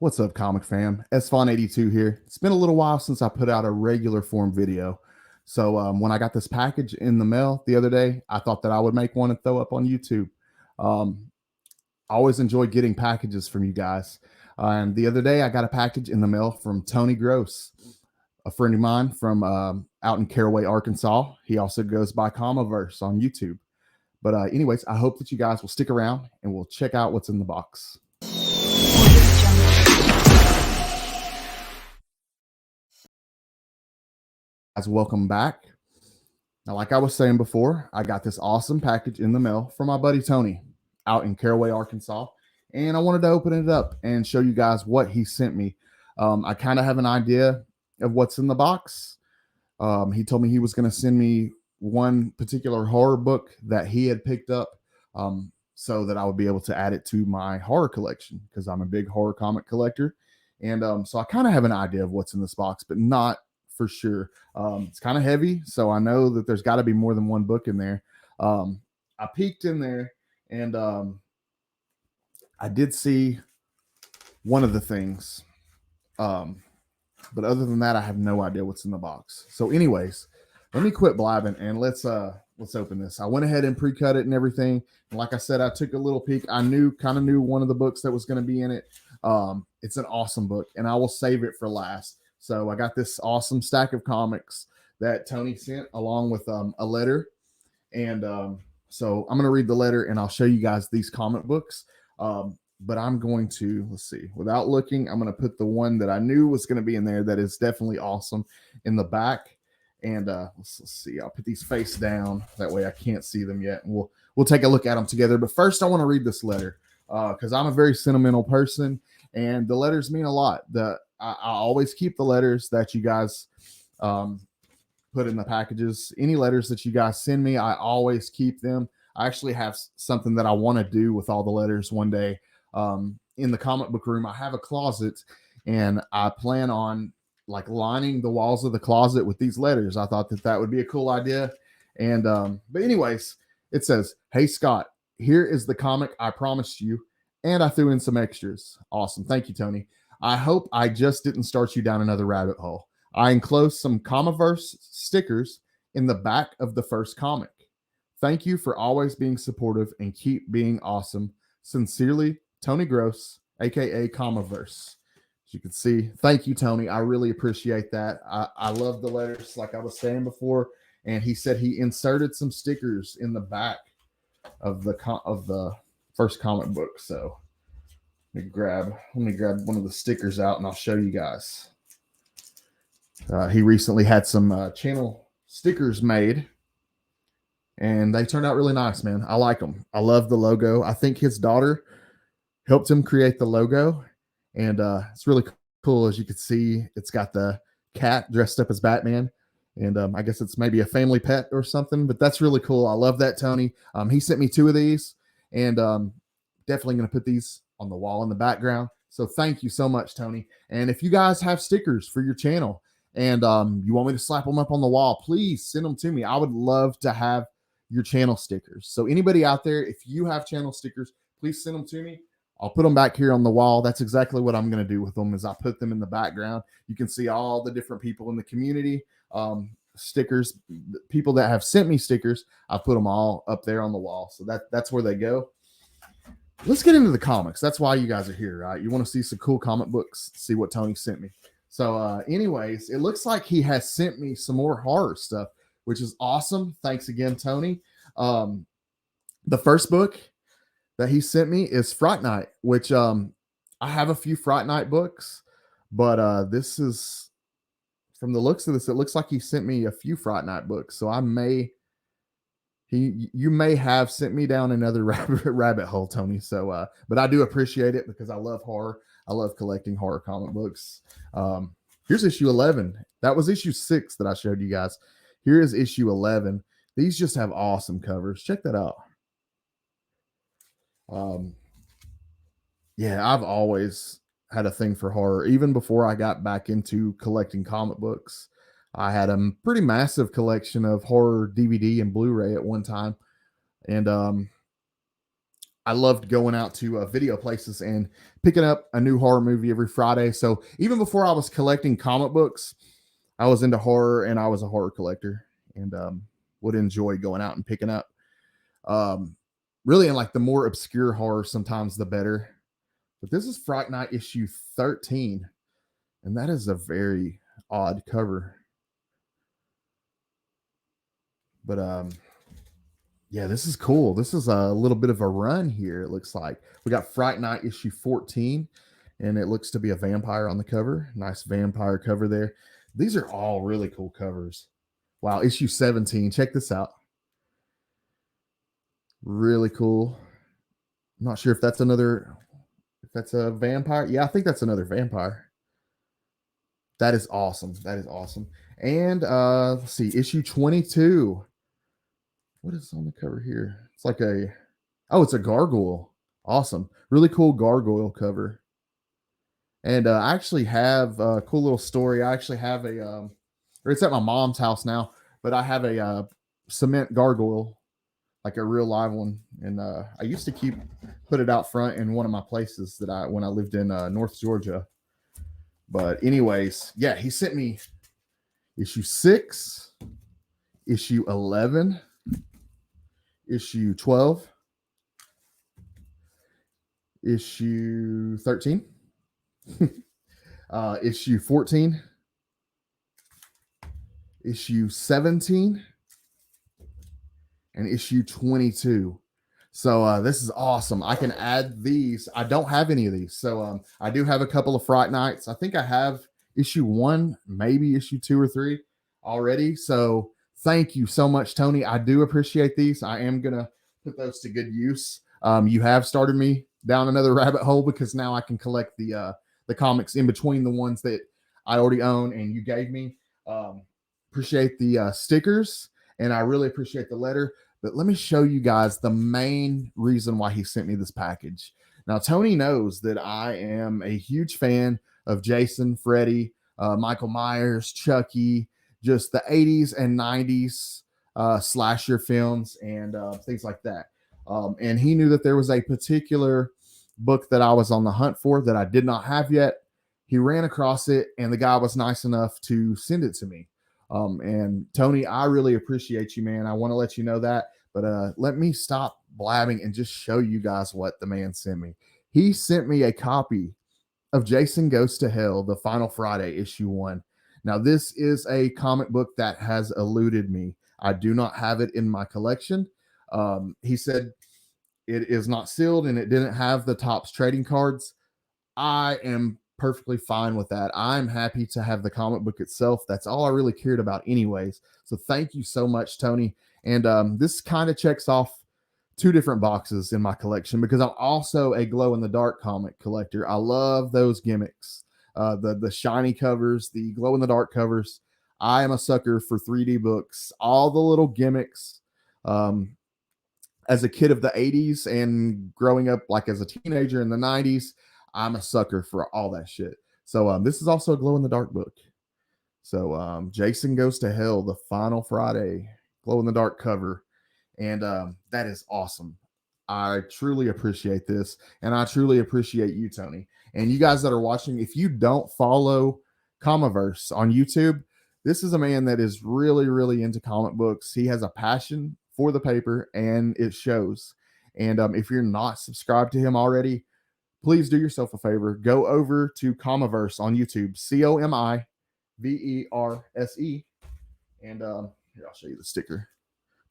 What's up, comic fam? SFon82 here. It's been a little while since I put out a regular form video. So when I got this package in the mail the other day, I thought that I would make one and throw up on YouTube. Um, I always enjoy getting packages from you guys. And the other day, I got a package in the mail from Tony Gross, a friend of mine from out in Caraway, Arkansas. He also goes by Comiverse on YouTube. But anyways, I hope that you guys will stick around and we'll check out what's in the box. Guys, welcome back. Now, like I was saying before, I got this awesome package in the mail from my buddy Tony out in Caraway, Arkansas. And I wanted to open it up and show you guys what he sent me. I kind of have an idea of what's in the box. He told me he was going to send me one particular horror book that he had picked up so that I would be able to add it to my horror collection because I'm a big horror comic collector. And so I kind of have an idea of what's in this box, but not for sure. It's kind of heavy, so I know that there's got to be more than one book in there. I peeked in there and I did see one of the things. But other than that, I have no idea what's in the box. So anyways, let me quit blabbing and let's open this. I went ahead and pre-cut it and everything. And like I said, I took a little peek. I kind of knew one of the books that was going to be in it. It's an awesome book and I will save it for last. So I got this awesome stack of comics that Tony sent along with a letter. And so I'm going to read the letter and I'll show you guys these comic books. But I'm going to, let's see, without looking, I'm going to put the one that I knew was going to be in there that is definitely awesome in the back. And let's see, I'll put these face down. That way I can't see them yet. And we'll take a look at them together. But first I want to read this letter because I'm a very sentimental person and the letters mean a lot. I always keep the letters that you guys put in the packages. Any letters that you guys send me, I always keep them. I actually have something that I want to do with all the letters one day. In the comic book room, I have a closet and I plan on like lining the walls of the closet with these letters. I thought that would be a cool idea. And, but anyways, it says, "Hey Scott, here is the comic I promised you. And I threw in some extras." Awesome. Thank you, Tony. "I hope I just didn't start you down another rabbit hole. I enclosed some Comiverse stickers in the back of the first comic. Thank you for always being supportive and keep being awesome. Sincerely, Tony Gross, aka Comiverse." As you can see, thank you, Tony. I really appreciate that. I love the letters, like I was saying before. And he said he inserted some stickers in the back of the first comic book. So let me grab one of the stickers out and I'll show you guys. He recently had some channel stickers made. And they turned out really nice, man. I like them. I love the logo. I think his daughter helped him create the logo. And it's really cool. As you can see, it's got the cat dressed up as Batman. And I guess it's maybe a family pet or something. But that's really cool. I love that, Tony. He sent me two of these. And definitely going to put these on the wall in the background. So thank you so much, Tony. And if you guys have stickers for your channel and you want me to slap them up on the wall, please send them to me. I would love to have your channel stickers. So anybody out there, if you have channel stickers, please send them to me. I'll put them back here on the wall. That's exactly what I'm going to do with them is I put them in the background. You can see all the different people in the community, stickers, people that have sent me stickers. I put them all up there on the wall. So that's where they go. Let's get into the comics. That's why you guys are here, right? You want to see some cool comic books, see what Tony sent me. So anyways, it looks like he has sent me some more horror stuff, which is awesome. Thanks again, Tony. The first book that he sent me is Fright Night, which I have a few Fright Night books, but this is, from the looks of this, it looks like he sent me a few Fright Night books. So you may have sent me down another rabbit hole, Tony. So, but I do appreciate it because I love horror. I love collecting horror comic books. Here's issue 11. That was issue 6 that I showed you guys. Here is issue 11. These just have awesome covers. Check that out. Yeah, I've always had a thing for horror. Even before I got back into collecting comic books, I had a pretty massive collection of horror DVD and Blu-ray at one time. And I loved going out to video places and picking up a new horror movie every Friday. So even before I was collecting comic books, I was into horror and I was a horror collector, and would enjoy going out and picking up. Um, Really, in like the more obscure horror, sometimes the better. But this is Fright Night issue 13, and that is a very odd cover. But yeah, this is cool. This is a little bit of a run here. It looks like we got Fright Night issue 14, and it looks to be a vampire on the cover. Nice vampire cover there. These are all really cool covers. Wow, issue 17. Check this out. Really cool. I'm not sure if that's a vampire. Yeah, I think that's another vampire. That is awesome. That is awesome. And let's see, issue 22. What is on the cover here? It's like it's a gargoyle. Awesome. Really cool gargoyle cover. And I actually have a cool little story. I actually have or it's at my mom's house now, but I have a cement gargoyle, like a real live one. And I used to put it out front in one of my places when I lived in North Georgia. But anyways, yeah, he sent me issue 6, issue 11, issue 12, issue 13, issue 14, issue 17, and issue 22. So this is awesome. I can add these. I don't have any of these. So I do have a couple of Fright Nights. I think I have issue 1, maybe issue 2 or 3 already. So thank you so much, Tony. I do appreciate these. I am going to put those to good use. You have started me down another rabbit hole, because now I can collect the comics in between the ones that I already own and you gave me. Appreciate the stickers, and I really appreciate the letter. But let me show you guys the main reason why he sent me this package. Now, Tony knows that I am a huge fan of Jason, Freddy, Michael Myers, Chucky, just the 80s and 90s slasher films and things like that. And he knew that there was a particular book that I was on the hunt for that I did not have yet. He ran across it, and the guy was nice enough to send it to me. And Tony, I really appreciate you, man. I want to let you know that, but let me stop blabbing and just show you guys what the man sent me. He sent me a copy of Jason Goes to Hell, the Final Friday issue 1. Now, this is a comic book that has eluded me. I do not have it in my collection. He said it is not sealed and it didn't have the Topps trading cards. I am perfectly fine with that. I'm happy to have the comic book itself. That's all I really cared about anyways. So thank you so much, Tony. And this kind of checks off 2 different boxes in my collection, because I'm also a glow in the dark comic collector. I love those gimmicks, the shiny covers, the glow in the dark covers. I am a sucker for 3D books, all the little gimmicks. As a kid of the 80s and growing up like as a teenager in the 90s, I'm a sucker for all that shit. So this is also a glow in the dark book. So Jason Goes to Hell, the Final Friday, glow in the dark cover. And that is awesome. I truly appreciate this. And I truly appreciate you, Tony. And you guys that are watching, if you don't follow Comiverse on YouTube, this is a man that is really, really into comic books. He has a passion for the paper, and it shows. And if you're not subscribed to him already, please do yourself a favor. Go over to Comiverse on YouTube, Comiverse. And here, I'll show you the sticker,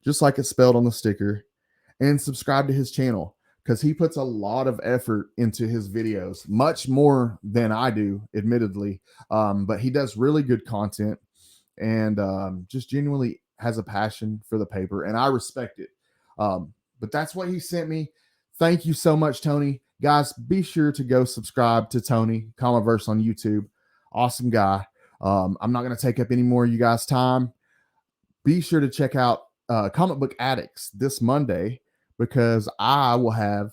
just like it's spelled on the sticker. And subscribe to his channel, because he puts a lot of effort into his videos, much more than I do, admittedly. But he does really good content, and just genuinely has a passion for the paper, and I respect it. But that's what he sent me. Thank you so much, Tony. Guys, be sure to go subscribe to Tony Comiverse on YouTube. Awesome guy. I'm not going to take up any more of you guys' time. Be sure to check out Comic Book Addicts this Monday, because I will have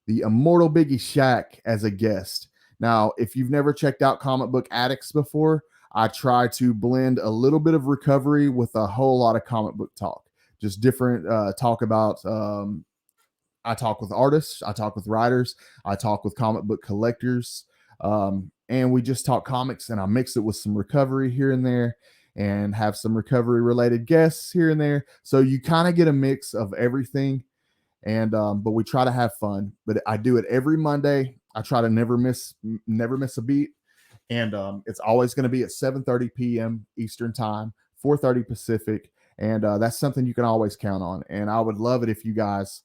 the immortal Biggie Shack as a guest. Now, if you've never checked out Comic Book Addicts before, I try to blend a little bit of recovery with a whole lot of comic book talk. Just different talk about I talk with artists, I talk with writers, I talk with comic book collectors, and we just talk comics, and I mix it with some recovery here and there, and have some recovery related guests here and there. So you kind of get a mix of everything. And but we try to have fun. But I do it every Monday. I try to never miss a beat. And it's always going to be at 7:30 p.m. Eastern time, 4:30 Pacific, and that's something you can always count on. And I would love it if you guys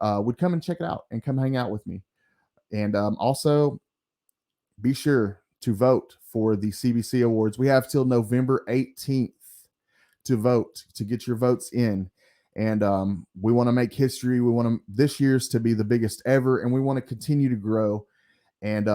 would come and check it out and come hang out with me. And also be sure to vote for the CBC Awards. We have till November 18th to vote, to get your votes in. And we want to make history. We want this year's to be the biggest ever, and we want to continue to grow. And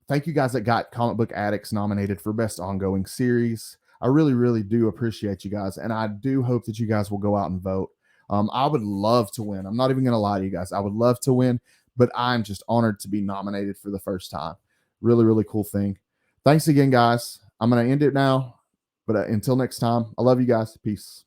thank you guys that got Comic Book Addicts nominated for Best Ongoing Series. I really, really do appreciate you guys, and I do hope that you guys will go out and vote. I would love to win. I'm not even going to lie to you guys. I would love to win, but I'm just honored to be nominated for the first time. Really, really cool thing. Thanks again, guys. I'm going to end it now, but until next time, I love you guys. Peace.